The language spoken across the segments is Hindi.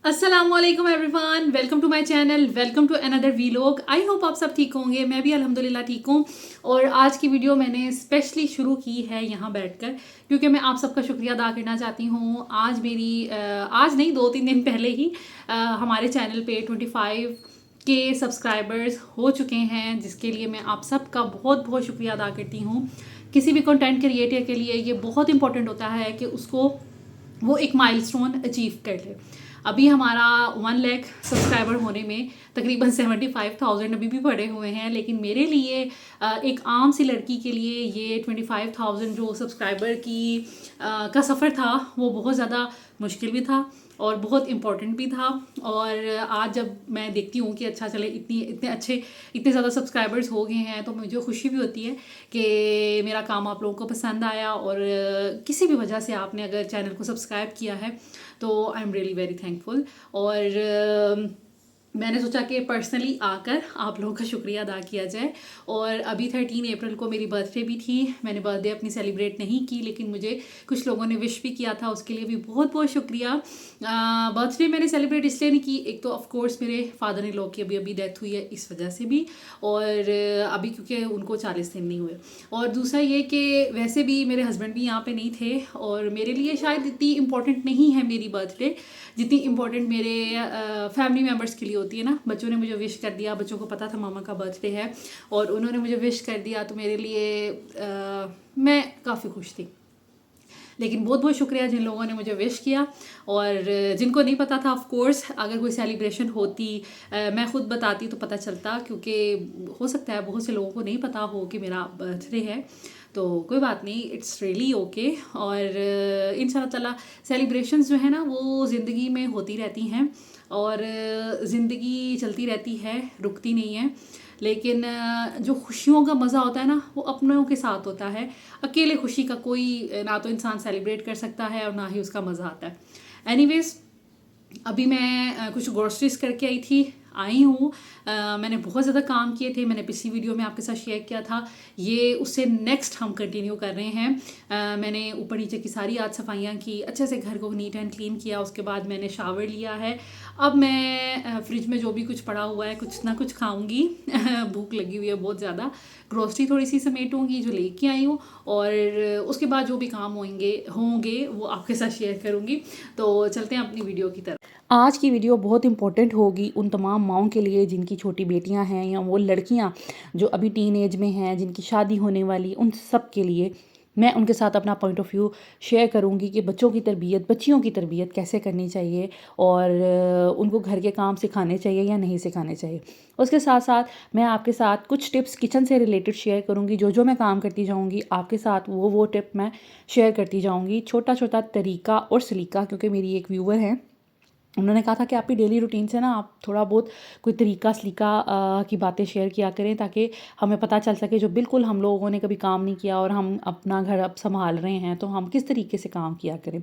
अस्सलामुअलैकुम everyone, welcome to my channel, welcome to another vlog. I hope आप सब ठीक होंगे। मैं भी अल्हम्दुलिल्लाह ठीक हूँ। और आज की वीडियो मैंने स्पेशली शुरू की है यहाँ बैठकर, क्योंकि मैं आप सबका शुक्रिया अदा करना चाहती हूँ। आज नहीं, 2-3 दिन पहले ही हमारे चैनल पे 25 के सब्सक्राइबर्स हो चुके हैं, जिसके लिए मैं आप सबका बहुत बहुत शुक्रिया अदा करती हूँ। किसी भी कंटेंट क्रिएटर के लिए ये बहुत इंपॉर्टेंट होता है कि उसको वो एक माइलस्टोन अचीव कर ले। अभी हमारा 1 लाख सब्सक्राइबर होने में तकरीबन 75,000 अभी भी पड़े हुए हैं, लेकिन मेरे लिए एक आम सी लड़की के लिए ये 25,000 जो सब्सक्राइबर का सफ़र था वो बहुत ज़्यादा मुश्किल भी था और बहुत इम्पॉर्टेंट भी था। और आज जब मैं देखती हूँ कि अच्छा चले इतने ज़्यादा सब्सक्राइबर्स हो गए हैं, तो मुझे खुशी भी होती है कि मेरा काम आप लोगों को पसंद आया। और किसी भी वजह से आपने अगर चैनल को सब्सक्राइब किया है तो I am really very thankful. और मैंने सोचा कि पर्सनली आकर आप लोगों का शुक्रिया अदा किया जाए। और अभी 13 अप्रैल को मेरी बर्थडे भी थी। मैंने बर्थडे अपनी सेलिब्रेट नहीं की, लेकिन मुझे कुछ लोगों ने विश भी किया था, उसके लिए भी बहुत बहुत शुक्रिया। बर्थडे मैंने सेलिब्रेट इसलिए नहीं की, एक तो ऑफ कोर्स मेरे फादर इन लॉ की अभी अभी डेथ हुई है, इस वजह से भी। और अभी क्योंकि उनको 40 दिन नहीं हुए। और दूसरा ये कि वैसे भी मेरे हस्बैंड भी यहाँ पे नहीं थे, और मेरे लिए शायद इतनी इम्पोर्टेंट नहीं है मेरी बर्थडे जितनी इम्पोर्टेंट मेरे फैमिली मेम्बर्स के लिए होती है ना। बच्चों ने मुझे विश कर दिया, बच्चों को पता था मामा का बर्थडे है और उन्होंने मुझे विश कर दिया, तो मेरे लिए मैं काफ़ी खुश थी। लेकिन बहुत बहुत शुक्रिया जिन लोगों ने मुझे विश किया। और जिनको नहीं पता था, ऑफ कोर्स अगर कोई सेलिब्रेशन होती मैं खुद बताती तो पता चलता, क्योंकि हो सकता है बहुत से लोगों को नहीं पता हो कि मेरा बर्थडे है। तो कोई बात नहीं, इट्स रियली ओके। और इंशाल्लाह ताला सेलिब्रेशंस जो है ना वो ज़िंदगी में होती रहती हैं, और ज़िंदगी चलती रहती है, रुकती नहीं है। लेकिन जो खुशियों का मज़ा होता है ना वो अपनों के साथ होता है। अकेले खुशी का कोई ना तो इंसान सेलिब्रेट कर सकता है और ना ही उसका मज़ा आता है। एनीवेज, अभी मैं कुछ ग्रोसरीज करके आई हूँ। मैंने बहुत ज़्यादा काम किए थे, मैंने पिछली वीडियो में आपके साथ शेयर किया था। ये उससे नेक्स्ट हम कंटिन्यू कर रहे हैं। मैंने ऊपर नीचे की सारी आज सफाइयाँ की, अच्छे से घर को नीट एंड क्लीन किया। उसके बाद मैंने शावर लिया है। अब मैं फ्रिज में जो भी कुछ पड़ा हुआ है कुछ ना कुछ खाऊंगी भूख लगी हुई है बहुत ज़्यादा। ग्रोसरी थोड़ी सी समेटूंगी जो लेके आई हूँ, और उसके बाद जो भी काम होंगे वो आपके साथ शेयर करूँगी। तो चलते हैं अपनी वीडियो की तरफ। आज की वीडियो बहुत इंपॉर्टेंट होगी उन तमाम माओं के लिए जिनकी छोटी बेटियां हैं, या वो लड़कियां जो अभी टीन एज में हैं, जिनकी शादी होने वाली, उन सब के लिए मैं उनके साथ अपना पॉइंट ऑफ व्यू शेयर करूंगी कि बच्चियों की तरबियत कैसे करनी चाहिए, और उनको घर के काम सिखाने चाहिए या नहीं सिखाने चाहिए। उसके साथ साथ मैं आपके साथ कुछ टिप्स किचन से रिलेटेड शेयर करूंगी। जो जो मैं काम करती जाऊंगी आपके साथ वो टिप मैं शेयर करती जाऊंगी, छोटा छोटा तरीका और सलीका। क्योंकि मेरी एक व्यूवर है, उन्होंने कहा था कि आपकी डेली रूटीन से ना आप थोड़ा बहुत कोई तरीका सलीका की बातें शेयर किया करें, ताकि हमें पता चल सके जो बिल्कुल हम लोगों ने कभी काम नहीं किया और हम अपना घर अब संभाल रहे हैं, तो हम किस तरीके से काम किया करें।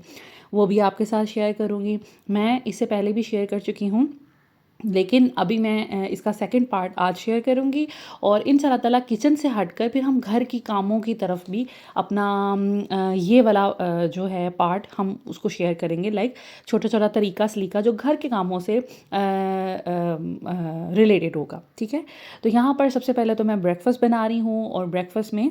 वो भी आपके साथ शेयर करूँगी। मैं इससे पहले भी शेयर कर चुकी हूँ, लेकिन अभी मैं इसका सेकंड पार्ट आज शेयर करूँगी। और इंशाल्लाह ताला किचन से हटकर फिर हम घर की कामों की तरफ भी अपना ये वाला जो है पार्ट हम उसको शेयर करेंगे। लाइक छोटा छोटा तरीका सलीका जो घर के कामों से रिलेटेड होगा। ठीक है, तो यहाँ पर सबसे पहले तो मैं ब्रेकफास्ट बना रही हूँ, और ब्रेकफास्ट में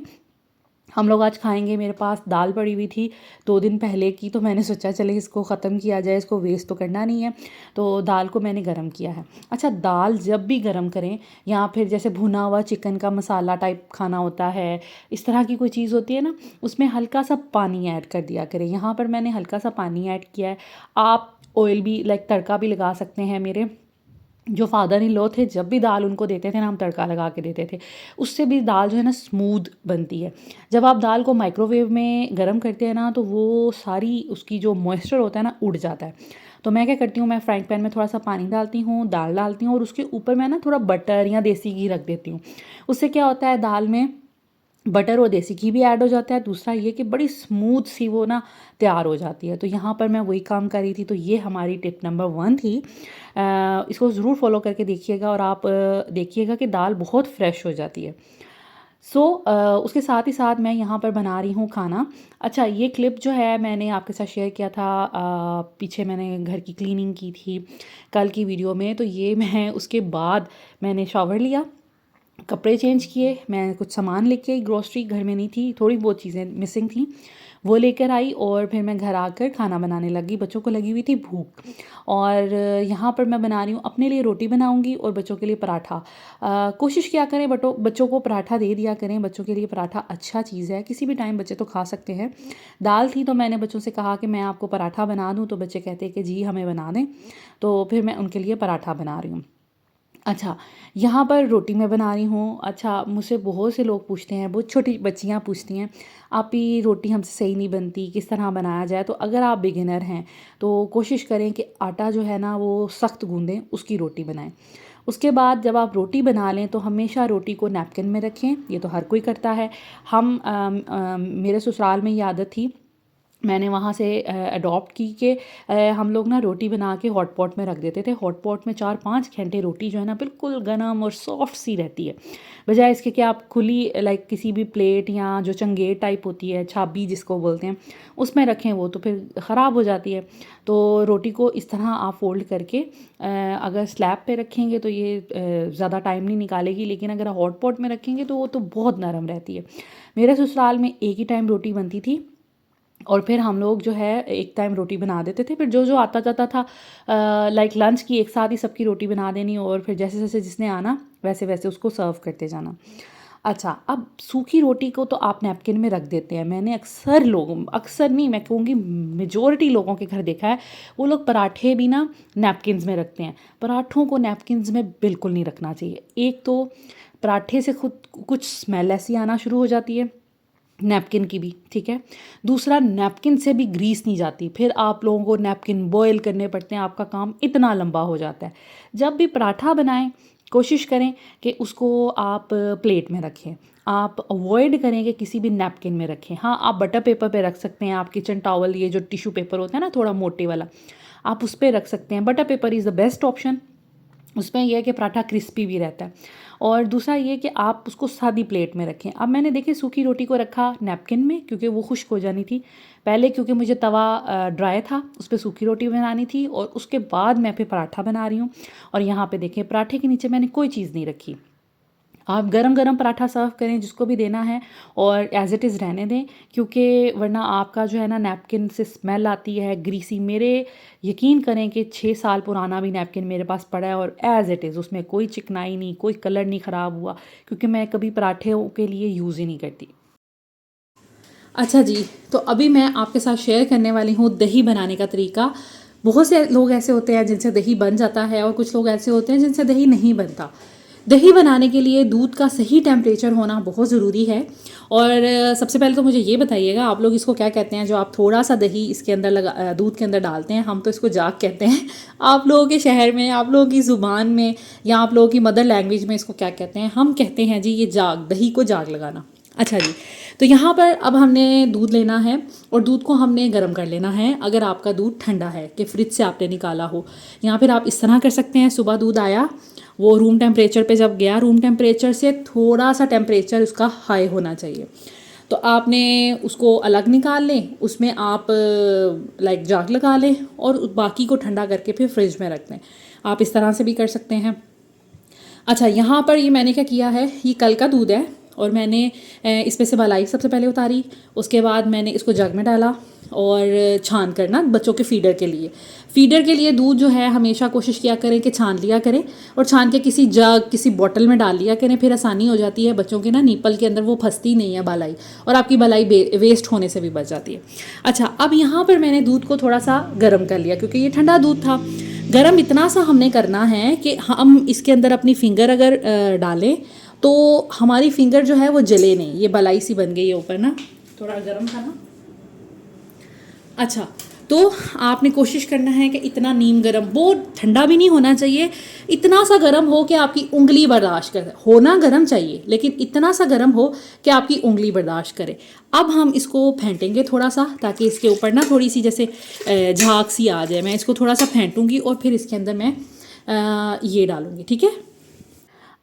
हम लोग आज खाएंगे। मेरे पास दाल पड़ी हुई थी 2 दिन पहले की, तो मैंने सोचा चले इसको ख़त्म किया जाए, इसको वेस्ट तो करना नहीं है। तो दाल को मैंने गरम किया है। अच्छा, दाल जब भी गरम करें, या फिर जैसे भुना हुआ चिकन का मसाला टाइप खाना होता है, इस तरह की कोई चीज़ होती है ना, उसमें हल्का सा पानी ऐड कर दिया करें। यहाँ पर मैंने हल्का सा पानी ऐड किया है। आप ऑयल भी लाइक तड़का भी लगा सकते हैं। मेरे जो फादर इन लॉ थे, जब भी दाल उनको देते थे ना, हम तड़का लगा के देते थे, उससे भी दाल जो है ना स्मूथ बनती है। जब आप दाल को माइक्रोवेव में गर्म करते हैं ना, तो वो सारी उसकी जो मॉइस्चर होता है ना उड़ जाता है। तो मैं क्या करती हूँ, मैं फ्राइंग पैन में थोड़ा सा पानी डालती हूँ, दाल डालती हूँ, और उसके ऊपर मैं ना थोड़ा बटर या देसी घी रख देती हूँ। उससे क्या होता है, दाल में बटर और देसी घी भी ऐड हो जाता है। दूसरा ये कि बड़ी स्मूथ सी वो ना तैयार हो जाती है। तो यहाँ पर मैं वही काम कर रही थी। तो ये हमारी टिप नंबर 1 थी। इसको ज़रूर फॉलो करके देखिएगा, और आप देखिएगा कि दाल बहुत फ्रेश हो जाती है। उसके साथ ही साथ मैं यहाँ पर बना रही हूँ खाना। अच्छा, ये क्लिप जो है मैंने आपके साथ शेयर किया था, पीछे मैंने घर की क्लीनिंग की थी कल की वीडियो में। तो ये मैं उसके बाद मैंने शॉवर लिया, कपड़े चेंज किए, मैं कुछ सामान लेके आई, ग्रोसरी घर में नहीं थी, थोड़ी बहुत चीज़ें मिसिंग थी, वो लेकर आई और फिर मैं घर आकर खाना बनाने लगी। बच्चों को लगी हुई थी भूख और यहाँ पर मैं बना रही हूँ अपने लिए रोटी बनाऊँगी और बच्चों के लिए पराठा। कोशिश क्या करें बच्चों को पराठा दे दिया करें, बच्चों के लिए पराठा अच्छा चीज़ है, किसी भी टाइम बच्चे तो खा सकते हैं। दाल थी तो मैंने बच्चों से कहा कि मैं आपको पराठा बना दूँ, तो बच्चे कहते हैं कि जी हमें बना दें, तो फिर मैं उनके लिए पराठा बना रही हूँ। अच्छा, यहाँ पर रोटी मैं बना रही हूँ। अच्छा, मुझसे बहुत से लोग पूछते हैं, बहुत छोटी बच्चियाँ पूछती हैं, आप ये रोटी हमसे सही नहीं बनती, किस तरह बनाया जाए? तो अगर आप बिगिनर हैं तो कोशिश करें कि आटा जो है ना वो सख्त गूँदें, उसकी रोटी बनाएं। उसके बाद जब आप रोटी बना लें तो हमेशा रोटी को नैपकिन में रखें, ये तो हर कोई करता है। मेरे ससुराल में ये आदत थी, मैंने वहाँ से अडॉप्ट की कि हम लोग ना रोटी बना के हॉट पॉट में रख देते थे। हॉट पॉट में 4-5 घंटे रोटी जो है ना बिल्कुल गर्म और सॉफ्ट सी रहती है, बजाय इसके कि आप खुली लाइक किसी भी प्लेट या जो चंगेर टाइप होती है, छाबी जिसको बोलते हैं, उसमें रखें, वो तो फिर ख़राब हो जाती है। तो रोटी को इस तरह आप फोल्ड करके अगर स्लैब पे रखेंगे तो ये ज़्यादा टाइम नहीं निकालेगी, लेकिन अगर हॉट पॉट में रखेंगे तो वो तो बहुत नरम रहती है। मेरे ससुराल में एक ही टाइम रोटी बनती थी और फिर हम लोग जो है एक टाइम रोटी बना देते थे, फिर जो जो आता जाता था लाइक लंच की एक साथ ही सबकी रोटी बना देनी और फिर जैसे जैसे जिसने आना वैसे वैसे उसको सर्व करते जाना। अच्छा, अब सूखी रोटी को तो आप नैपकिन में रख देते हैं। मैंने अक्सर नहीं, मैं कहूँगी मेजॉरिटी लोगों के घर देखा है, वो लोग पराठे भी ना नैपकिन्स में रखते हैं। पराठों को नैपकिन्स में बिल्कुल नहीं रखना चाहिए। एक तो पराठे से खुद कुछ स्मेल ऐसी आना शुरू हो जाती है, नैपकिन की भी, ठीक है। दूसरा, नैपकिन से भी ग्रीस नहीं जाती, फिर आप लोगों को नैपकिन बॉयल करने पड़ते हैं, आपका काम इतना लंबा हो जाता है। जब भी पराठा बनाएं कोशिश करें कि उसको आप प्लेट में रखें, आप अवॉइड करें कि किसी भी नैपकिन में रखें। हाँ, आप बटर पेपर पे रख सकते हैं, आप किचन टॉवल, ये जो टिश्यू पेपर होता है ना थोड़ा मोटे वाला, आप उस पर रख सकते हैं। Butter paper is the best option, उसमें यह है कि पराठा क्रिस्पी भी रहता है। और दूसरा ये कि आप उसको सादी प्लेट में रखें। अब मैंने देखिए सूखी रोटी को रखा नैपकिन में क्योंकि वो खुश्क हो जानी थी पहले, क्योंकि मुझे तवा ड्राई था, उस पर सूखी रोटी बनानी थी, और उसके बाद मैं फिर पराठा बना रही हूँ। और यहाँ पे देखिए पराठे के नीचे मैंने कोई चीज़ नहीं रखी। आप गरम गरम पराठा सर्व करें जिसको भी देना है और एज़ इट इज़ रहने दें, क्योंकि वरना आपका जो है ना नैपकिन से स्मेल आती है ग्रीसी। मेरे यकीन करें कि 6 साल पुराना भी नैपकिन मेरे पास पड़ा है और एज़ इट इज़ उसमें कोई चिकनाई नहीं, कोई कलर नहीं ख़राब हुआ, क्योंकि मैं कभी पराठे के लिए यूज़ ही नहीं करती। अच्छा जी, तो अभी मैं आपके साथ शेयर करने वाली हूँ दही बनाने का तरीका। बहुत से लोग ऐसे होते हैं जिनसे दही बन जाता है और कुछ लोग ऐसे होते हैं जिनसे दही नहीं बनता। दही बनाने के लिए दूध का सही टेम्परेचर होना बहुत ज़रूरी है। और सबसे पहले तो मुझे ये बताइएगा आप लोग इसको क्या कहते हैं, जो आप थोड़ा सा दही इसके अंदर दूध के अंदर डालते हैं। हम तो इसको जाग कहते हैं। आप लोगों के शहर में, आप लोगों की ज़ुबान में या आप लोगों की मदर लैंग्वेज में इसको क्या कहते हैं? हम कहते हैं जी ये जाग, दही को जाग लगाना। अच्छा जी, तो यहाँ पर अब हमने दूध लेना है और दूध को हमने गर्म कर लेना है। अगर आपका दूध ठंडा है कि फ्रिज से आपने निकाला हो, या फिर आप इस तरह कर सकते हैं, सुबह दूध आया, वो रूम टेम्परेचर पे जब गया, रूम टेम्परेचर से थोड़ा सा टेम्परेचर उसका हाई होना चाहिए, तो आपने उसको अलग निकाल लें, उसमें आप लाइक जाग लगा लें और बाकी को ठंडा करके फिर फ्रिज में रख दें। आप इस तरह से भी कर सकते हैं। अच्छा, यहाँ पर ये मैंने क्या किया है, ये कल का दूध है और मैंने इसमें से मलाई सबसे पहले उतारी, उसके बाद मैंने इसको जग में डाला और छान कर ना बच्चों के फीडर के लिए दूध जो है हमेशा कोशिश किया करें कि छान लिया करें और छान के किसी जग, किसी बॉटल में डाल लिया करें, फिर आसानी हो जाती है बच्चों के ना नीपल के अंदर वो फंसती नहीं है बालाई, और आपकी बालाई वेस्ट होने से भी बच जाती है। अच्छा, अब यहाँ पर मैंने दूध को थोड़ा सा गर्म कर लिया क्योंकि ये ठंडा दूध था। गरम इतना सा हमने करना है कि हम इसके अंदर अपनी फिंगर अगर डालें तो हमारी फिंगर जो है वो जले नहीं। ये बलाई सी बन गई है ऊपर ना, थोड़ा गर्म था ना। अच्छा, तो आपने कोशिश करना है कि इतना नीम गरम, बहुत ठंडा भी नहीं होना चाहिए, इतना सा गरम हो कि आपकी उंगली बर्दाश्त करे। होना गरम चाहिए लेकिन इतना सा गरम हो कि आपकी उंगली बर्दाश्त करे। अब हम इसको फेंटेंगे थोड़ा सा, ताकि इसके ऊपर ना थोड़ी सी जैसे झाग सी आ जाए। मैं इसको थोड़ा सा फेंटूंगी और फिर इसके अंदर मैं ये डालूंगी, ठीक है।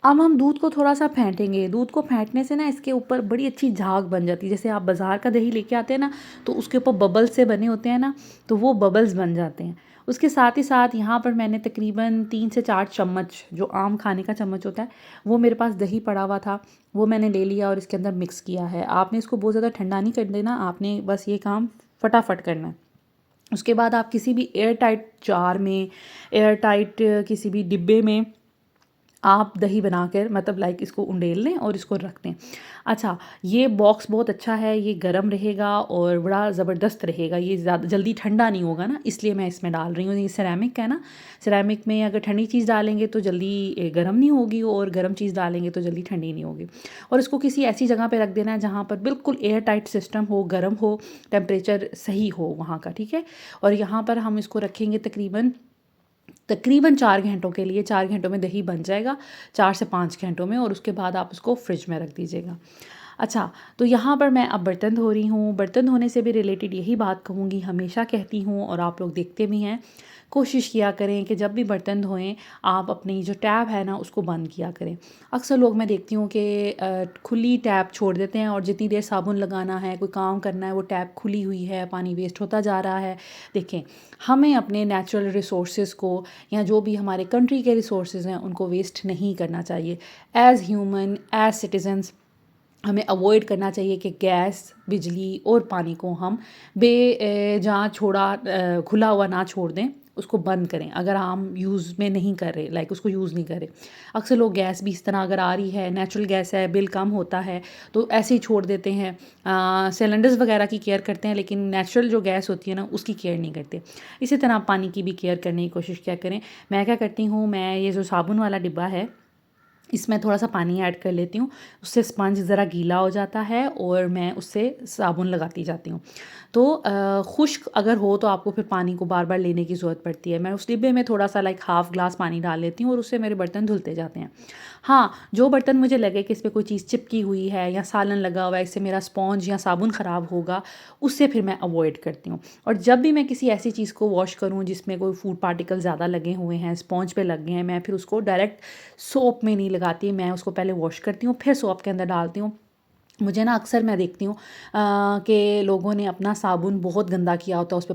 अब हम दूध को थोड़ा-सा फेंटेंगे, दूध को फेंटने से ना इसके ऊपर बड़ी अच्छी झाग बन जाती है। जैसे आप बाज़ार का दही लेके आते हैं ना, तो उसके ऊपर बबल्स से बने होते हैं ना, तो वो बबल्स बन जाते हैं। उसके साथ ही साथ यहाँ पर मैंने तकरीबन 3 से 4 चम्मच, जो आम खाने का चम्मच होता है, वो मेरे पास दही पड़ा हुआ था, वो मैंने ले लिया और इसके अंदर मिक्स किया है। आपने इसको बहुत ज़्यादा ठंडा नहीं कर देना, आपने बस ये काम फटाफट करना है। उसके बाद आप किसी भी एयर टाइट जार में, एयर टाइट किसी भी डिब्बे में आप दही बनाकर, मतलब लाइक इसको उंडेल लें और इसको रख दें। अच्छा, ये बॉक्स बहुत अच्छा है, ये गर्म रहेगा और बड़ा ज़बरदस्त रहेगा, ये ज़्यादा जल्दी ठंडा नहीं होगा ना, इसलिए मैं इसमें डाल रही हूँ। ये सिरेमिक है ना, सिरेमिक में अगर ठंडी चीज़ डालेंगे तो जल्दी गर्म नहीं होगी और गर्म चीज़ डालेंगे तो जल्दी ठंडी नहीं होगी। और इसको किसी ऐसी जगह पे रख देना है जहाँ पर बिल्कुल एयर टाइट सिस्टम हो, गर्म हो, टेम्परेचर सही हो वहाँ का, ठीक है। और यहाँ पर हम इसको रखेंगे तकरीबन 4 घंटों के लिए। 4 घंटों में दही बन जाएगा, 4 से 5 घंटों में, और उसके बाद आप उसको फ्रिज में रख दीजिएगा। अच्छा, तो यहाँ पर मैं अब बर्तन धो रही हूँ। बर्तन धोने से भी रिलेटेड यही बात कहूँगी, हमेशा कहती हूँ और आप लोग देखते भी हैं, कोशिश किया करें कि जब भी बर्तन धोएं आप अपनी जो टैप है ना उसको बंद किया करें। अक्सर लोग मैं देखती हूँ कि खुली टैप छोड़ देते हैं और जितनी देर साबुन लगाना है, कोई काम करना है, वो टैप खुली हुई है, पानी वेस्ट होता जा रहा है। देखें, हमें अपने नेचुरल रिसोर्सेज़ को या जो भी हमारे कंट्री के रिसोर्सेज़ हैं उनको वेस्ट नहीं करना चाहिए। एज़ ह्यूमन, एज़ सिटीज़न्स हमें अवॉइड करना चाहिए कि गैस, बिजली और पानी को हम जहाँ खुला हुआ ना छोड़ दें, उसको बंद करें। अगर हम यूज़ में नहीं कर रहे, लाइक उसको यूज़ नहीं कर रहे। अक्सर लोग गैस भी इस तरह अगर आ रही है, नेचुरल गैस है, बिल कम होता है, तो ऐसे ही छोड़ देते हैं। सिलेंडर्स वगैरह की केयर करते हैं लेकिन नेचुरल जो गैस होती है ना उसकी केयर नहीं करते। इसी तरह आप पानी की भी केयर करने की कोशिश किया करें। मैं क्या करती हूँ, मैं ये जो साबुन वाला डिब्बा है इसमें थोड़ा सा पानी ऐड कर लेती हूँ, उससे स्पंज ज़रा गीला हो जाता है और मैं उससे साबुन लगाती जाती हूँ। तो खुश्क अगर हो तो आपको फिर पानी को बार बार लेने की ज़रूरत पड़ती है। मैं उस डिब्बे में थोड़ा सा लाइक हाफ़ ग्लास पानी डाल लेती हूँ और उससे मेरे बर्तन धुलते जाते हैं। हाँ, जो बर्तन मुझे लगे कि इस पर कोई चीज़ चिपकी हुई है या सालन लगा हुआ है, इससे मेरा स्पॉन्ज या साबुन ख़राब होगा, उससे फिर मैं अवॉइड करती हूँ। और जब भी मैं किसी ऐसी चीज़ को वॉश करूँ जिसमें कोई फूड पार्टिकल ज़्यादा लगे हुए हैं, स्पॉन्ज पे लग गए हैं, मैं फिर उसको डायरेक्ट सोप में नहीं लगाती, मैं उसको पहले वॉश करती हूँ फिर सोप के अंदर डालती हूँ। मुझे ना अक्सर मैं देखती हूँ कि लोगों ने अपना साबुन बहुत गंदा किया होता है, उस पे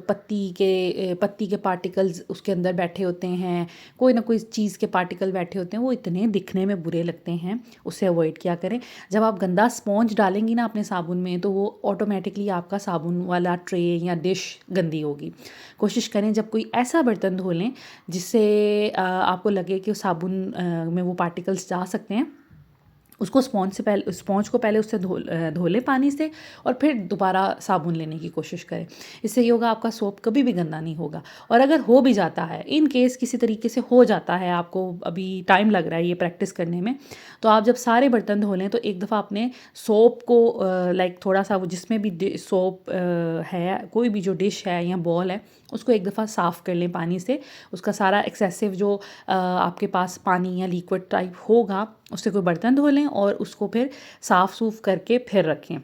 पत्ती के पार्टिकल्स उसके अंदर बैठे होते हैं, कोई ना कोई चीज़ के पार्टिकल बैठे होते हैं, वो इतने दिखने में बुरे लगते हैं, उससे अवॉइड किया करें। जब आप गंदा स्पॉन्ज डालेंगी ना अपने साबुन में तो वो ऑटोमेटिकली आपका साबुन वाला ट्रे या डिश गंदी होगी। कोशिश करें जब कोई ऐसा बर्तन धो लें जिससे आपको लगे कि साबुन में वो पार्टिकल्स जा सकते हैं, उसको स्पॉन्ज को पहले उससे धो लें पानी से और फिर दोबारा साबुन लेने की कोशिश करें। इससे ये होगा आपका सोप कभी भी गंदा नहीं होगा। और अगर हो भी जाता है, इन केस किसी तरीके से हो जाता है, आपको अभी टाइम लग रहा है ये प्रैक्टिस करने में, तो आप जब सारे बर्तन धो लें तो एक दफ़ा अपने सोप को लाइक थोड़ा सा वो जिसमें भी सोप है, कोई भी जो डिश है या बॉल है, उसको एक दफ़ा साफ़ कर लें पानी से। उसका सारा एक्सेसिव जो आपके पास पानी या लिक्विड टाइप होगा उससे कोई बर्तन धो लें और उसको फिर साफ़ सूफ करके फिर रखें।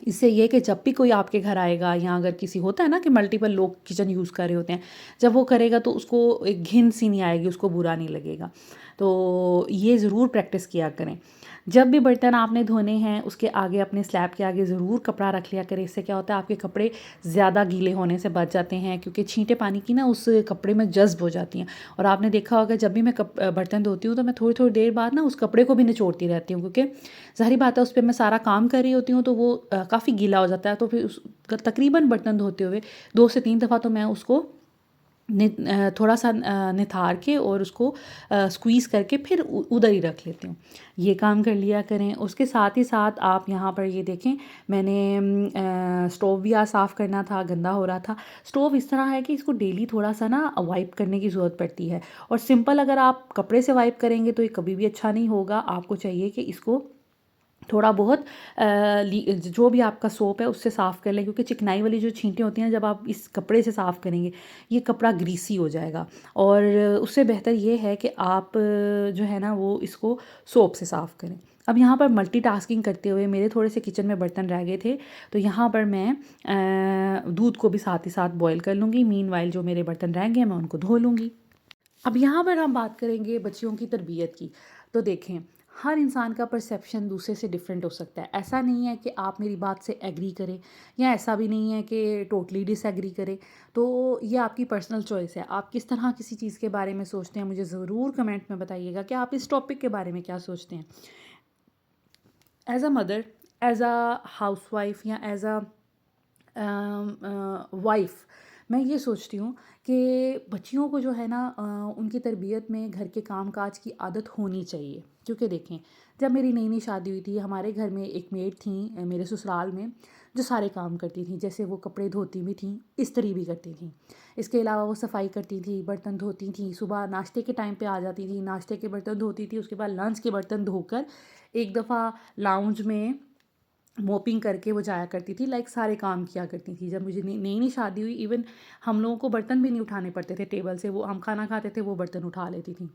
इससे ये कि जब भी कोई आपके घर आएगा या अगर किसी होता है ना कि मल्टीपल लोग किचन यूज़ कर रहे होते हैं, जब वो करेगा तो उसको एक घिन सी नहीं आएगी, उसको बुरा नहीं लगेगा। तो ये ज़रूर प्रैक्टिस किया करें। जब भी बर्तन आपने धोने हैं उसके आगे, अपने स्लैब के आगे ज़रूर कपड़ा रख लिया करें। इससे क्या होता है, आपके कपड़े ज़्यादा गीले होने से बच जाते हैं, क्योंकि छींटे पानी की ना उस कपड़े में जज़्ब हो जाती हैं। और आपने देखा होगा जब भी मैं बर्तन धोती हूँ तो मैं थोड़ी थोड़ी देर बाद ना उस कपड़े को भी निचोड़ती रहती हूँ, क्योंकि ज़ाहिर बात है उस पर मैं सारा काम कर रही होती हूँ तो वो काफ़ी गीला हो जाता है। तो फिर तकरीबन बर्तन धोते हुए 2 से 3 दफ़ा तो मैं उसको थोड़ा सा निथार के और उसको स्क्वीज़ करके फिर उधर ही रख लेती हूँ। ये काम कर लिया करें। उसके साथ ही साथ आप यहाँ पर ये देखें, मैंने स्टोव भी आज साफ़ करना था, गंदा हो रहा था। स्टोव इस तरह है कि इसको डेली थोड़ा सा ना वाइप करने की ज़रूरत पड़ती है, और सिंपल अगर आप कपड़े से वाइप करेंगे तो ये कभी भी अच्छा नहीं होगा। आपको चाहिए कि इसको थोड़ा बहुत जो भी आपका सोप है उससे साफ़ कर लें, क्योंकि चिकनाई वाली जो छींटें होती हैं जब आप इस कपड़े से साफ़ करेंगे ये कपड़ा ग्रीसी हो जाएगा। और उससे बेहतर ये है कि आप जो है ना वो इसको सोप से साफ़ करें। अब यहाँ पर मल्टीटास्किंग करते हुए मेरे थोड़े से किचन में बर्तन रह गए थे, तो यहाँ पर मैं दूध को भी साथ ही साथ बॉयल कर लूँगी। मीनवाइल जो मेरे बर्तन रह गए मैं उनको धो लूँगी। अब यहाँ पर हम बात करेंगे बच्चियों की तरबियत की। तो देखें, हर इंसान का परसेप्शन दूसरे से डिफरेंट हो सकता है। ऐसा नहीं है कि आप मेरी बात से एग्री करें या ऐसा भी नहीं है कि टोटली डिसएग्री करें। तो ये आपकी पर्सनल चॉइस है, आप किस तरह किसी चीज़ के बारे में सोचते हैं। मुझे ज़रूर कमेंट में बताइएगा कि आप इस टॉपिक के बारे में क्या सोचते हैं। As a mother, as a housewife या एज़ अ वाइफ, मैं ये सोचती हूँ कि बच्चियों को जो है ना उनकी तरबियत में घर के काम काज की आदत होनी चाहिए। क्योंकि देखें, जब मेरी नई नई शादी हुई थी, हमारे घर में एक मेड थी मेरे ससुराल में, जो सारे काम करती थी। जैसे वो कपड़े धोती भी थी, इस्त्री भी करती थी। इसके अलावा वो सफाई करती थी, बर्तन धोती थी, सुबह नाश्ते के टाइम पे आ जाती थी, नाश्ते के बर्तन धोती थी, उसके बाद लंच के बर्तन धोकर एक दफ़ा लाउंज में मोपिंग करके वो जाया करती थी। लाइक सारे काम किया करती थी। जब मुझे नई नई नई शादी हुई, इवन हम लोगों को बर्तन भी नहीं उठाने पड़ते थे टेबल से, वो हम खाना खाते थे वो बर्तन उठा लेती थी।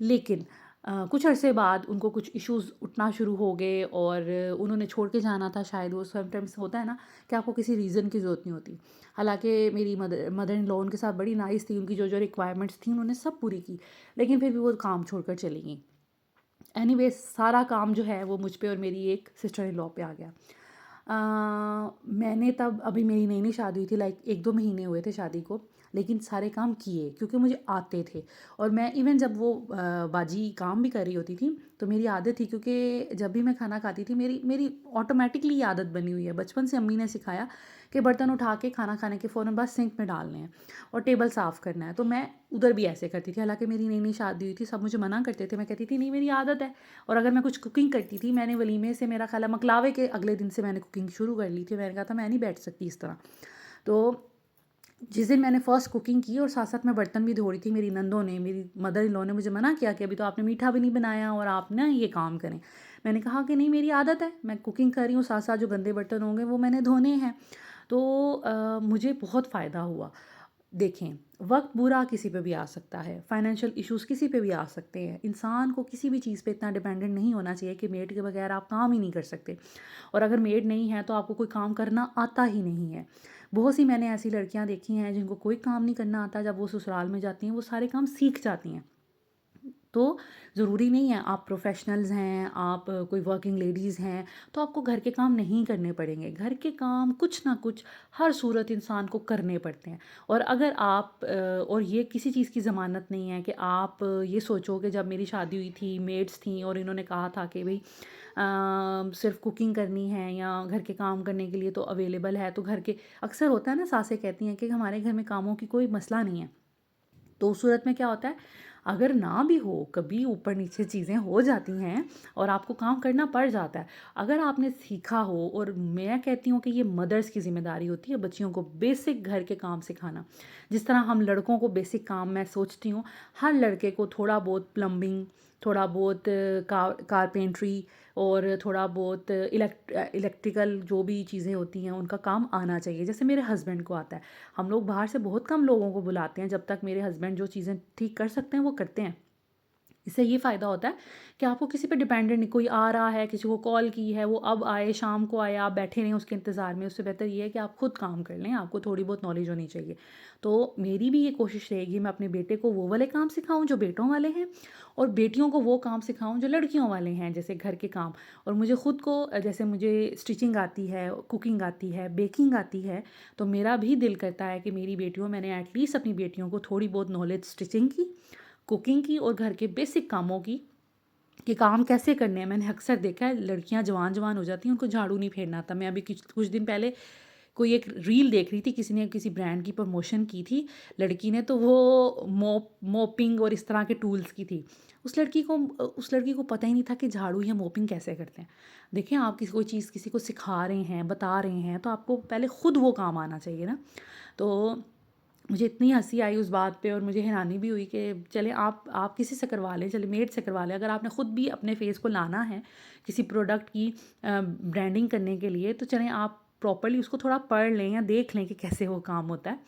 लेकिन कुछ अरसे बाद उनको कुछ इश्यूज़ उठना शुरू हो गए और उन्होंने छोड़ के जाना था शायद। वो समटाइम्स होता है ना कि आपको किसी रीज़न की ज़रूरत नहीं होती। हालांकि मेरी मदर इन लॉ उनके साथ बड़ी नाइस थी, उनकी जो जो रिक्वायरमेंट्स थी उन्होंने सब पूरी की, लेकिन फिर भी वो काम छोड़कर चली गई। एनीवेज, सारा काम जो है वो मुझ पे और मेरी एक सिस्टर इन लॉ पे आ गया। मैंने तब, अभी मेरी नई नई शादी हुई थी, लाइक 1-2 महीने हुए थे शादी को, लेकिन सारे काम किए क्योंकि मुझे आते थे। और मैं इवन जब वो बाजी काम भी कर रही होती थी तो मेरी आदत थी, क्योंकि जब भी मैं खाना खाती थी मेरी मेरी ऑटोमेटिकली ये आदत बनी हुई है। बचपन से अम्मी ने सिखाया कि बर्तन उठा के खाना खाने के फ़ौरन बाद सिंक में डालने हैं और टेबल साफ़ करना है। तो मैं उधर भी ऐसे करती थी। हालांकि मेरी नई नई शादी हुई थी, सब मुझे मना करते थे, मैं कहती थी नहीं मेरी आदत है। और अगर मैं कुछ कुकिंग करती थी, मैंने वलीमे से, मेरा ख्याल है मकलावे के अगले दिन से मैंने कुकिंग शुरू कर ली थी। मैंने कहा था मैं नहीं बैठ सकती इस तरह। तो जिस दिन मैंने फ़र्स्ट कुकिंग की और साथ साथ मैं बर्तन भी धो रही थी, मेरी नंदों ने, मेरी मदर इन लॉ ने मुझे मना किया कि अभी तो आपने मीठा भी नहीं बनाया और आप ना ये काम करें। मैंने कहा कि नहीं मेरी आदत है, मैं कुकिंग कर रही हूँ, साथ साथ जो गंदे बर्तन होंगे वो मैंने धोने हैं। तो मुझे बहुत फ़ायदा हुआ। देखें, वक्त बुरा किसी पे भी आ सकता है, फाइनेंशियल इश्यूज़ किसी पे भी आ सकते हैं। इंसान को किसी भी चीज़ पे इतना डिपेंडेंट नहीं होना चाहिए कि मेड के बगैर आप काम ही नहीं कर सकते। और अगर मेड नहीं है तो आपको कोई काम करना आता ही नहीं है। बहुत सी मैंने ऐसी लड़कियां देखी हैं जिनको कोई काम नहीं करना आता, जब वो ससुराल में जाती हैं वो सारे काम सीख जाती हैं। तो ज़रूरी नहीं है आप प्रोफेशनल्स हैं, आप कोई वर्किंग लेडीज़ हैं तो आपको घर के काम नहीं करने पड़ेंगे। घर के काम कुछ ना कुछ हर सूरत इंसान को करने पड़ते हैं। और अगर आप और ये किसी चीज़ की ज़मानत नहीं है कि आप ये सोचो कि जब मेरी शादी हुई थी मेड्स थी और इन्होंने कहा था कि भाई सिर्फ कुकिंग करनी है या घर के काम करने के लिए तो अवेलेबल है। तो घर के, अक्सर होता है ना, सासें कहती हैं कि हमारे घर में कामों की कोई मसला नहीं है। तो उस सूरत में क्या होता है, अगर ना भी हो, कभी ऊपर नीचे चीज़ें हो जाती हैं और आपको काम करना पड़ जाता है। अगर आपने सीखा हो, और मैं कहती हूँ कि ये मदर्स की ज़िम्मेदारी होती है बच्चियों को बेसिक घर के काम सिखाना। जिस तरह हम लड़कों को बेसिक काम, मैं सोचती हूँ हर लड़के को थोड़ा बहुत प्लम्बिंग, थोड़ा बहुत कारपेंट्री और थोड़ा बहुत इलेक्ट्रिकल जो भी चीज़ें होती हैं उनका काम आना चाहिए। जैसे मेरे हस्बैंड को आता है। हम लोग बाहर से बहुत कम लोगों को बुलाते हैं, जब तक मेरे हस्बैंड जो चीज़ें ठीक कर सकते हैं वो करते हैं। इससे ये फ़ायदा होता है कि आपको किसी पे डिपेंडेंट नहीं, कोई आ रहा है, किसी को कॉल की है, वो अब आए, शाम को आए, आप बैठे रहें उसके इंतज़ार में। उससे बेहतर ये है कि आप खुद काम कर लें, आपको थोड़ी बहुत नॉलेज होनी चाहिए। तो मेरी भी ये कोशिश रहेगी, मैं अपने बेटे को वो वाले काम सिखाऊं जो बेटों वाले हैं, और बेटियों को वो काम सिखाऊं जो लड़कियों वाले हैं, जैसे घर के काम। और मुझे ख़ुद को, जैसे मुझे स्टिचिंग आती है, कुकिंग आती है, बेकिंग आती है, तो मेरा भी दिल करता है कि मेरी बेटियों, मैंने एटलीस्ट अपनी बेटियों को थोड़ी बहुत नॉलेज स्टिचिंग की, कुकिंग की और घर के बेसिक कामों की, कि काम कैसे करने हैं। मैंने अक्सर देखा है लड़कियां जवान जवान हो जाती हैं, उनको झाड़ू नहीं फेरना आता। मैं अभी कुछ दिन पहले कोई एक रील देख रही थी, किसी ने किसी ब्रांड की प्रमोशन की थी लड़की ने, तो वो मोपिंग और इस तरह के टूल्स की थी। उस लड़की को पता ही नहीं था कि झाड़ू या मोपिंग कैसे करते हैं। देखें, आप किसी कोई चीज़ किसी को सिखा रहे हैं, बता रहे हैं, तो आपको पहले ख़ुद वो काम आना चाहिए ना। तो मुझे इतनी हंसी आई उस बात पे, और मुझे हैरानी भी हुई कि चले आप किसी से करवा लें, चले मेड से करवा लें। अगर आपने ख़ुद भी अपने फेस को लाना है किसी प्रोडक्ट की ब्रांडिंग करने के लिए, तो चलें आप प्रॉपर्ली उसको थोड़ा पढ़ लें या देख लें कि कैसे वो काम होता है।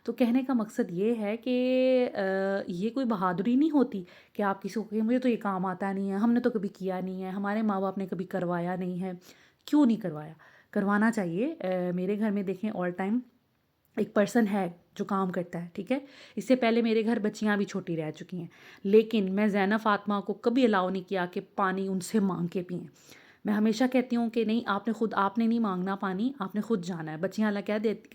तो कहने का मकसद ये है कि ये कोई बहादुरी नहीं होती कि आप किसी को कहें मुझे तो ये काम आता नहीं है, हमने तो कभी किया नहीं है, हमारे माँ बाप ने कभी करवाया नहीं है। क्यों नहीं करवाया, करवाना चाहिए। मेरे घर में देखें ऑल टाइम एक पर्सन है जो काम करता है, ठीक है। इससे पहले मेरे घर बच्चियां भी छोटी रह चुकी हैं, लेकिन मैं ज़ैना फ़ातिमा को कभी अलाउ नहीं किया कि पानी उनसे मांग के पिएं। मैं हमेशा कहती हूँ कि नहीं, आपने नहीं मांगना पानी, आपने खुद जाना है। बच्चियां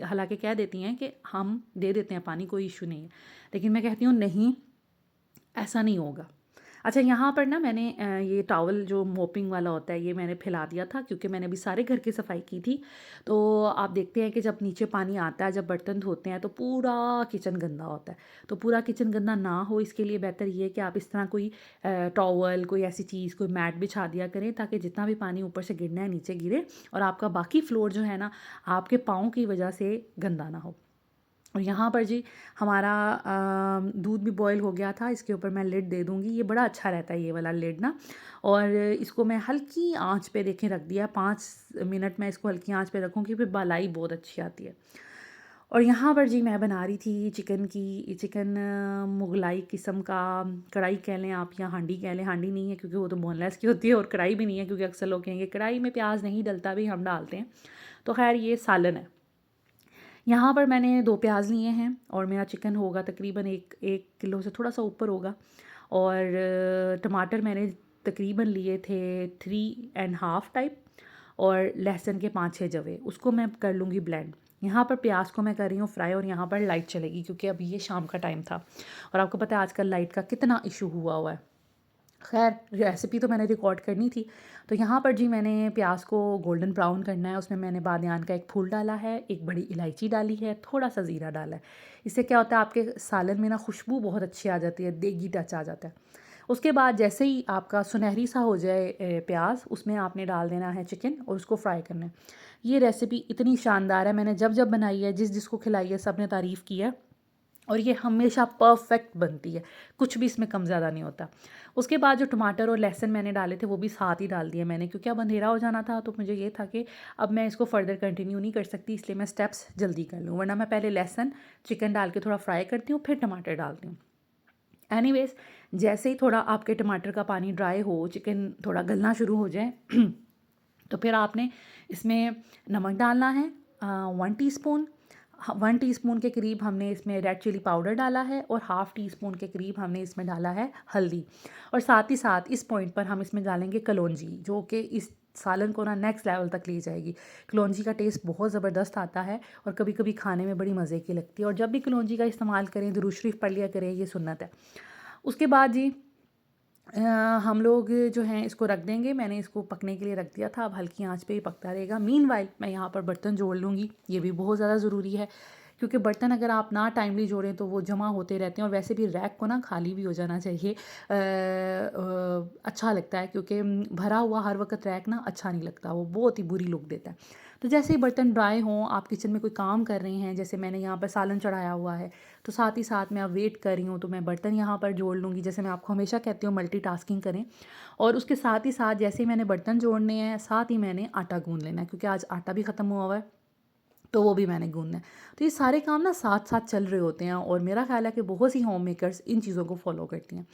हालांकि कह देती हैं कि हम दे देते हैं पानी, कोई इशू नहीं है, लेकिन मैं कहती हूँ नहीं, ऐसा नहीं होगा। अच्छा, यहाँ पर ना मैंने ये टॉवल जो मोपिंग वाला होता है ये मैंने फैला दिया था, क्योंकि मैंने अभी सारे घर की सफाई की थी। तो आप देखते हैं कि जब नीचे पानी आता है, जब बर्तन धोते हैं, तो पूरा किचन गंदा होता है। तो पूरा किचन गंदा ना हो, इसके लिए बेहतर ये है कि आप इस तरह कोई टॉवल, कोई ऐसी चीज़, कोई मैट बिछा दिया करें, ताकि जितना भी पानी ऊपर से गिरना है नीचे गिरे, और आपका बाकी फ्लोर जो है ना, आपके पाँव की वजह से गंदा ना हो। और यहाँ पर जी हमारा दूध भी बॉयल हो गया था। इसके ऊपर मैं लिड दे दूँगी, ये बड़ा अच्छा रहता है ये वाला लिड ना। और इसको मैं हल्की आंच पे देखें रख दिया, 5 मिनट मैं इसको हल्की आंच पे रखूँगी, फिर बालाई बहुत अच्छी आती है। और यहाँ पर जी मैं बना रही थी चिकन मुगलाई किस्म का, कढ़ाई कह लें आप या हांडी कह लें। हांडी नहीं है क्योंकि वो तो बोनलेस की होती है, और कढ़ाई भी नहीं है क्योंकि अक्सर लोग कहेंगे कढ़ाई में प्याज नहीं डलता, भी हम डालते हैं। तो खैर ये सालन है। यहाँ पर मैंने 2 प्याज लिए हैं, और मेरा चिकन होगा तकरीबन एक किलो से थोड़ा सा ऊपर होगा। और टमाटर मैंने तकरीबन लिए थे 3.5 टाइप, और लहसुन के 5-6 जवे, उसको मैं कर लूँगी ब्लेंड। यहाँ पर प्याज को मैं कर रही हूँ फ्राई, और यहाँ पर लाइट चलेगी क्योंकि अभी ये शाम का टाइम था, और आपको पता है आजकल लाइट का कितना इशू हुआ है। खैर रेसिपी तो मैंने रिकॉर्ड करनी थी। तो यहाँ पर जी मैंने प्याज को गोल्डन ब्राउन करना है। उसमें मैंने बादियान का एक फूल डाला है, एक बड़ी इलायची डाली है, थोड़ा सा ज़ीरा डाला है। इससे क्या होता है, आपके सालन में ना खुशबू बहुत अच्छी आ जाती है, देगी टच आ जाता है। उसके बाद जैसे ही आपका सुनहरी सा हो जाए प्याज, उसमें आपने डाल देना है चिकन, और उसको फ्राई करना है। ये रेसिपी इतनी शानदार है, मैंने जब जब बनाई है, जिसको खिलाई है, सब ने तारीफ़ की है, और ये हमेशा परफेक्ट बनती है, कुछ भी इसमें कम ज़्यादा नहीं होता। उसके बाद जो टमाटर और लहसुन मैंने डाले थे वो भी साथ ही डाल दिए मैंने, क्योंकि अब अंधेरा हो जाना था, तो मुझे ये था कि अब मैं इसको फर्दर कंटिन्यू नहीं कर सकती, इसलिए मैं स्टेप्स जल्दी कर लूँ, वरना मैं पहले लहसुन चिकन डाल के थोड़ा फ्राई करती हूँ, फिर टमाटर डालती हूँ। एनीवेज, जैसे ही थोड़ा आपके टमाटर का पानी ड्राई हो, चिकन थोड़ा गलना शुरू हो जाए तो फिर आपने इसमें नमक डालना है 1 टीस्पून। 1 टीस्पून के करीब हमने इसमें रेड चिली पाउडर डाला है, और हाफ़ टी स्पून के करीब हमने इसमें डाला है हल्दी। और साथ ही साथ इस पॉइंट पर हम इसमें डालेंगे कलौंजी, जो कि इस सालन को ना नेक्स्ट लेवल तक ले जाएगी। कलौंजी का टेस्ट बहुत ज़बरदस्त आता है, और कभी कभी खाने में बड़ी मज़े की लगती है। और जब भी कलौंजी का इस्तेमाल करें, दुरूद शरीफ पढ़ लिया करें, ये सुन्नत है। उसके बाद जी हम लोग जो हैं इसको रख देंगे। मैंने इसको पकने के लिए रख दिया था, अब हल्की आंच पे ही पकता रहेगा। मीनवाइल मैं यहाँ पर बर्तन जोड़ लूँगी, ये भी बहुत ज़्यादा ज़रूरी है, क्योंकि बर्तन अगर आप ना टाइमली जोड़ें तो वो जमा होते रहते हैं। और वैसे भी रैक को ना खाली भी हो जाना चाहिए, अच्छा लगता है, क्योंकि भरा हुआ हर वक्त रैक ना अच्छा नहीं लगता, वो बहुत ही बुरी लुक देता है। तो जैसे ही बर्तन ड्राई हों, आप किचन में कोई काम कर रहे हैं, जैसे मैंने यहाँ पर सालन चढ़ाया हुआ है, तो साथ ही साथ मैं अब वेट कर रही हूँ, तो मैं बर्तन यहाँ पर जोड़ लूँगी। जैसे मैं आपको हमेशा कहती हूँ मल्टीटास्किंग करें। और उसके साथ ही साथ जैसे ही मैंने बर्तन जोड़ने हैं, साथ ही मैंने आटा गूंद लेना है, क्योंकि आज आटा भी ख़त्म हुआ है, तो वो भी मैंने गूंदना है। तो ये सारे काम ना साथ साथ चल रहे होते हैं, और मेरा ख्याल है कि बहुत सी होम मेकर्स इन चीज़ों को फॉलो करती हैं।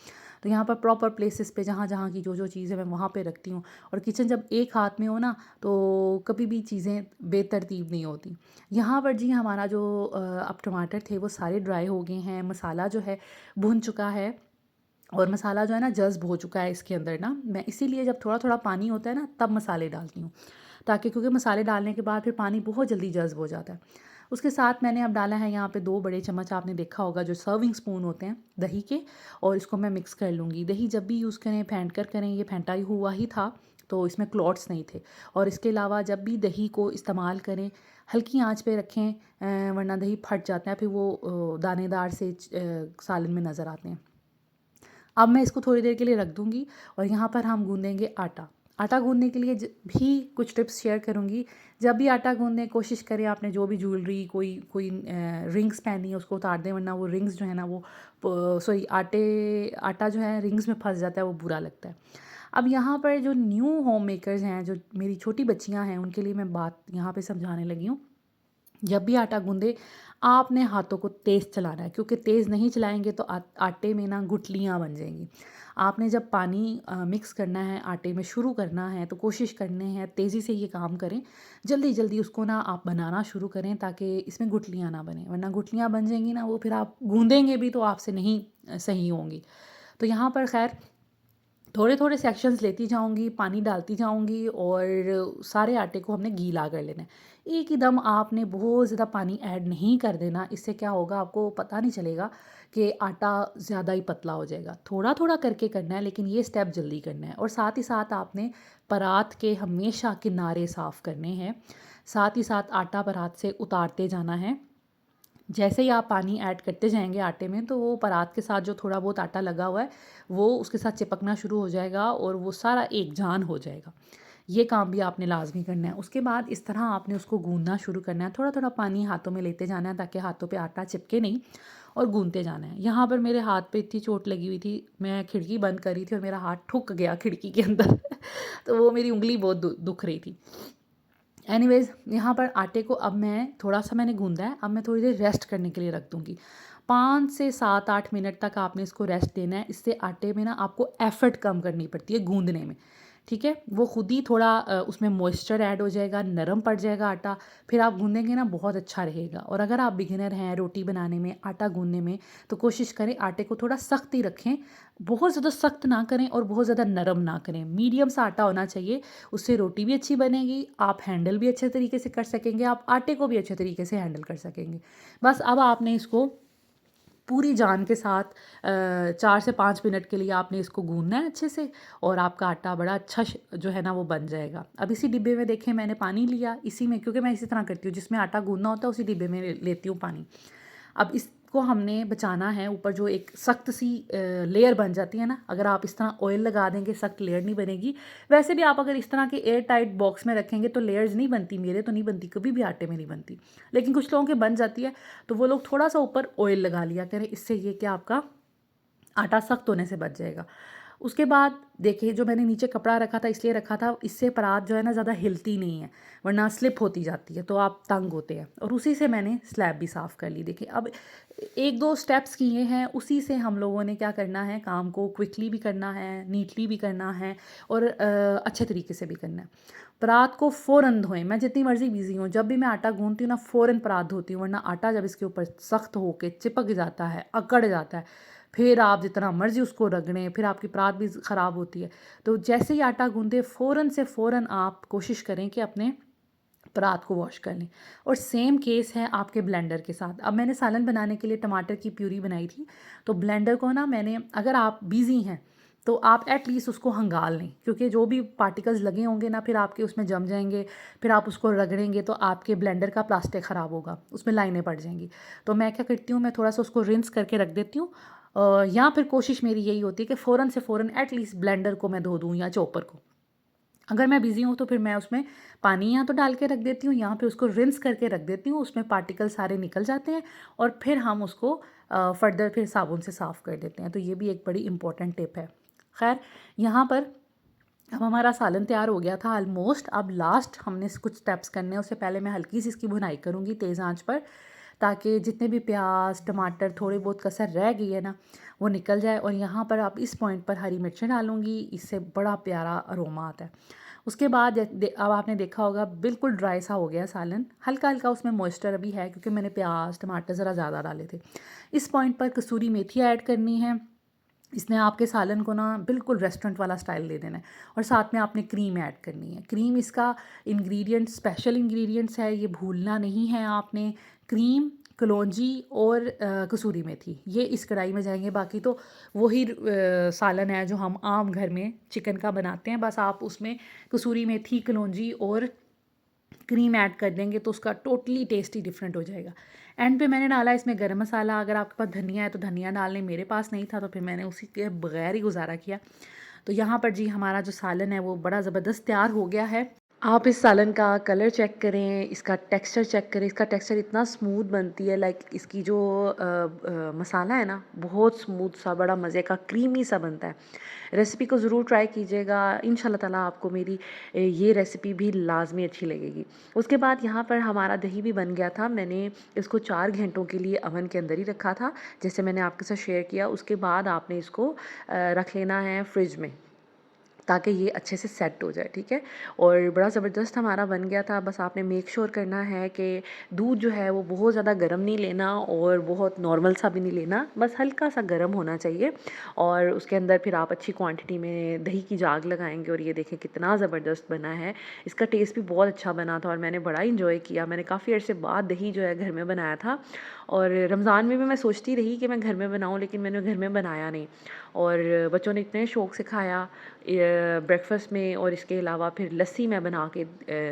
तो यहाँ पर प्रॉपर प्लेसेस पे जहाँ जहाँ की जो जो चीज़ है मैं वहाँ पे रखती हूँ। और किचन जब एक हाथ में हो ना, तो कभी भी चीज़ें बेतरतीब नहीं होती। यहाँ पर जी हमारा जो अब टमाटर थे वो सारे ड्राई हो गए हैं, मसाला जो है भुन चुका है, और मसाला जो है ना जज़्ब हो चुका है इसके अंदर ना। मैं इसीलिए जब थोड़ा थोड़ा पानी होता है ना, तब मसाले डालती हूँ, ताकि क्योंकि मसाले डालने के बाद फिर पानी बहुत जल्दी जज़्ब हो जाता है। उसके साथ मैंने अब डाला है यहाँ पे 2 बड़े चम्मच, आपने देखा होगा जो सर्विंग स्पून होते हैं दही के, और इसको मैं मिक्स कर लूँगी। दही जब भी यूज़ करें फेंट कर करें, ये फेंटा ही हुआ ही था, तो इसमें क्लॉट्स नहीं थे। और इसके अलावा जब भी दही को इस्तेमाल करें, हल्की आंच पे रखें, वरना दही फट जाता है, फिर वो दानेदार से सालन में नज़र आते हैं। अब मैं इसको थोड़ी देर के लिए रख दूँगी, और यहाँ पर हम गूँदेंगे आटा। आटा गूँधने के लिए भी कुछ टिप्स शेयर करूँगी। जब भी आटा गूँधने कोशिश करें, आपने जो भी ज्वेलरी कोई रिंग्स पहनी है उसको उतार दें, वरना वो रिंग्स जो है ना वो आटा जो है रिंग्स में फंस जाता है, वो बुरा लगता है। अब यहाँ पर जो न्यू होम मेकर्स हैं, जो मेरी छोटी बच्चियाँ हैं, उनके लिए मैं बात यहाँ पे समझाने लगी हूँ जब भी आटा गूंदे आपने हाथों को तेज़ चलाना है, क्योंकि तेज़ नहीं चलाएंगे तो आटे में ना गुठलियाँ बन जाएंगी। आपने जब पानी मिक्स करना है, आटे में शुरू करना है, तो कोशिश करने हैं तेज़ी से ये काम करें, जल्दी जल्दी उसको ना आप बनाना शुरू करें ताकि इसमें गुठलियाँ ना बने, वरना गुठलियाँ बन जाएंगी ना, वो फिर आप गूंदेंगे भी तो आपसे नहीं सही होंगी। तो यहाँ पर खैर थोड़े थोड़े सेक्शंस लेती जाऊंगी, पानी डालती जाऊंगी और सारे आटे को हमने गीला कर लेना है। एक ही दम आपने बहुत ज़्यादा पानी ऐड नहीं कर देना, इससे क्या होगा आपको पता नहीं चलेगा कि आटा ज़्यादा ही पतला हो जाएगा। थोड़ा थोड़ा करके करना है, लेकिन ये स्टेप जल्दी करना है। और साथ ही साथ आपने परात के हमेशा किनारे साफ़ करने हैं, साथ ही साथ आटा परात से उतारते जाना है। जैसे ही आप पानी ऐड करते जाएंगे आटे में, तो वो परात के साथ जो थोड़ा बहुत आटा लगा हुआ है वो उसके साथ चिपकना शुरू हो जाएगा और वो सारा एक जान हो जाएगा। ये काम भी आपने लाजमी करना है। उसके बाद इस तरह आपने उसको गूंदना शुरू करना है, थोड़ा थोड़ा पानी हाथों में लेते जाना है ताकि हाथों पे आटा चिपके नहीं, और गूंदते जाना है। यहाँ पर मेरे हाथ पे इतनी चोट लगी हुई थी, मैं खिड़की बंद कर रही थी और मेरा हाथ ठुक गया खिड़की के अंदर तो वो मेरी उंगली बहुत दुख रही थी। एनीवेज़ यहाँ पर आटे को अब मैं थोड़ा सा मैंने गूंदा है, अब मैं थोड़ी देर रेस्ट करने के लिए रख दूँगी। 5 से 7-8 मिनट तक आपने इसको रेस्ट देना है। इससे आटे में ना आपको एफ़र्ट कम करनी पड़ती है गूंदने में, ठीक है? वो खुद ही थोड़ा उसमें मॉइस्चर ऐड हो जाएगा, नरम पड़ जाएगा आटा, फिर आप गूंदेंगे ना बहुत अच्छा रहेगा। और अगर आप बिगिनर हैं रोटी बनाने में, आटा गूंदने में, तो कोशिश करें आटे को थोड़ा सख्त ही रखें, बहुत ज़्यादा सख्त ना करें और बहुत ज़्यादा नरम ना करें, मीडियम सा आटा होना चाहिए। उससे रोटी भी अच्छी बनेगी, आप हैंडल भी अच्छे तरीके से कर सकेंगे, आप आटे को भी अच्छे तरीके से हैंडल कर सकेंगे। बस अब आपने इसको पूरी जान के साथ 4 से 5 मिनट के लिए आपने इसको गूंदना है अच्छे से, और आपका आटा बड़ा अच्छा जो है ना वो बन जाएगा। अब इसी डिब्बे में देखें मैंने पानी लिया, इसी में, क्योंकि मैं इसी तरह करती हूँ, जिसमें आटा गूंदना होता है उसी डिब्बे में लेती हूँ पानी। अब इसको हमने बचाना है, ऊपर जो एक सख्त सी लेयर बन जाती है ना, अगर आप इस तरह ऑयल लगा देंगे सख्त लेयर नहीं बनेगी। वैसे भी आप अगर इस तरह के एयर टाइट बॉक्स में रखेंगे तो लेयर्स नहीं बनती, मेरे तो नहीं बनती, कभी भी आटे में नहीं बनती, लेकिन कुछ लोगों के बन जाती है। तो वो लोग थोड़ा सा ऊपर ऑयल लगा लिया करें, इससे ये कि आपका आटा सख्त होने से बच जाएगा। उसके बाद देखिए जो मैंने नीचे कपड़ा रखा था इसलिए रखा था, इससे परात जो है ना ज़्यादा हिलती नहीं है, वरना स्लिप होती जाती है तो आप तंग होते हैं। और उसी से मैंने स्लैब भी साफ़ कर ली। देखिए अब 1-2 स्टेप्स किए हैं, उसी से हम लोगों ने क्या करना है, काम को क्विकली भी करना है, नीटली भी करना है और अच्छे तरीके से भी करना है। परात को फ़ौरन धोएं। मैं जितनी मर्ज़ी बिज़ी हूँ, जब भी मैं आटा गूंथती हूँ ना फ़ौरन परात धोती हूँ, वरना आटा जब इसके ऊपर सख्त होके चिपक जाता है, अकड़ जाता है, फिर आप जितना मर्ज़ी उसको रगड़ें, फिर आपकी परात भी ख़राब होती है। तो जैसे ही आटा गूंदे फ़ौरन से फ़ौरन आप कोशिश करें कि अपने परात को वॉश कर लें। और सेम केस है आपके ब्लेंडर के साथ। अब मैंने सालन बनाने के लिए टमाटर की प्यूरी बनाई थी, तो ब्लेंडर को ना मैंने, अगर आप बिज़ी हैं तो आप एटलीस्ट उसको हंगाल लें, क्योंकि जो भी पार्टिकल्स लगे होंगे ना फिर आपके उसमें जम जाएंगे, फिर आप उसको रगड़ेंगे तो आपके ब्लेंडर का प्लास्टिक ख़राब होगा, उसमें लाइनें पड़ जाएंगी। तो मैं क्या करती हूँ, मैं थोड़ा सा उसको रिंस करके रख देती हूँ, या फिर कोशिश मेरी यही होती है कि फ़ौरन से फ़ौरन एटलीस्ट ब्लेंडर को मैं धो दूँ या चॉपर को। अगर मैं बिज़ी हूँ तो फिर मैं उसमें पानी या तो डाल के रख देती हूँ, यहाँ पे उसको रिंस करके रख देती हूँ, उसमें पार्टिकल सारे निकल जाते हैं और फिर हम उसको फर्दर फिर साबुन से साफ़ कर देते हैं। तो ये भी एक बड़ी इंपॉर्टेंट टिप है। खैर यहाँ पर अब हमारा सालन तैयार हो गया था ऑलमोस्ट। अब लास्ट हमने कुछ स्टेप्स करने हैं, उससे पहले मैं हल्की सी इसकी भुनाई करूँगी तेज़ आंच पर, ताकि जितने भी प्याज टमाटर थोड़ी बहुत कसर रह गई है ना वो निकल जाए। और यहाँ पर अब इस पॉइंट पर हरी मिर्चें डालूँगी, इससे बड़ा प्यारा अरोमा आता है। उसके बाद अब आपने देखा होगा बिल्कुल ड्राई सा हो गया सालन, हल्का हल्का उसमें मॉइस्चर अभी है क्योंकि मैंने प्याज टमाटर ज़रा ज़्यादा डाले थे। इस पॉइंट पर कसूरी मेथी ऐड करनी है, इसने आपके सालन को ना बिल्कुल रेस्टोरेंट वाला स्टाइल दे देना है। और साथ में आपने क्रीम ऐड करनी है। क्रीम इसका इंग्रेडिएंट स्पेशल इंग्रेडिएंट्स है, ये भूलना नहीं है आपने। क्रीम, कलौंजी और कसूरी मेथी, ये इस कढ़ाई में जाएंगे। बाकी तो वही सालन है जो हम आम घर में चिकन का बनाते हैं, बस आप उसमें कसूरी मेथी कलौंजी और क्रीम ऐड कर देंगे तो उसका टोटली टेस्ट ही डिफरेंट हो जाएगा। एंड पे मैंने डाला इसमें गरम मसाला, अगर आपके पास धनिया है तो धनिया डाल लें, मेरे पास नहीं था तो फिर मैंने उसी के बगैर ही गुजारा किया। तो यहाँ पर जी हमारा जो सालन है वो बड़ा ज़बरदस्त तैयार हो गया है। आप इस सालन का कलर चेक करें, इसका टेक्सचर चेक करें। इसका टेक्सचर इतना स्मूथ बनती है, लाइक इसकी जो मसाला है ना, बहुत स्मूथ सा, बड़ा मज़े का क्रीमी सा बनता है। रेसिपी को ज़रूर ट्राई कीजिएगा, इंशाल्लाह ताला आपको मेरी ये रेसिपी भी लाजमी अच्छी लगेगी। उसके बाद यहाँ पर हमारा दही भी बन गया था। मैंने इसको 4 घंटों के लिए अवन के अंदर ही रखा था, जैसे मैंने आपके साथ शेयर किया। उसके बाद आपने इसको रख लेना है फ्रिज में, ताकि ये अच्छे से सेट हो जाए, ठीक है। और बड़ा ज़बरदस्त हमारा बन गया था। बस आपने मेक श्योर करना है कि दूध जो है वो बहुत ज़्यादा गर्म नहीं लेना और बहुत नॉर्मल सा भी नहीं लेना, बस हल्का सा गर्म होना चाहिए। और उसके अंदर फिर आप अच्छी क्वांटिटी में दही की जाग लगाएंगे और ये देखें कितना ज़बरदस्त बना है। इसका टेस्ट भी बहुत अच्छा बना था और मैंने बड़ा इंजॉय किया। मैंने काफ़ी अर्से बाद दही जो है घर में बनाया था, और रमज़ान में भी मैं सोचती रही कि मैं घर में बनाऊँ, लेकिन मैंने घर में बनाया नहीं। और बच्चों ने इतने शौक़ से खाया ब्रेकफास्ट में, और इसके अलावा फिर लस्सी मैं बना के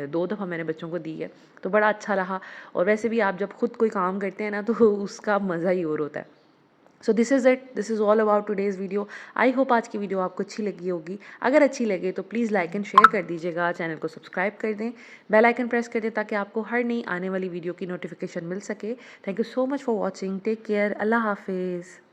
2 दफ़ा मैंने बच्चों को दी है, तो बड़ा अच्छा रहा। और वैसे भी आप जब खुद कोई काम करते हैं ना, तो उसका मज़ा ही और होता है। So this is it, this is all about today's video. I hope आज की वीडियो आपको अच्छी लगी होगी। अगर अच्छी लगे तो प्लीज़ लाइक एंड शेयर कर दीजिएगा, चैनल को सब्सक्राइब कर दें, बेल आइकन प्रेस कर दें, ताकि आपको हर नई आने वाली वीडियो की नोटिफिकेशन मिल सके। Thank you so much for watching, take care, अल्लाह हाफिज़।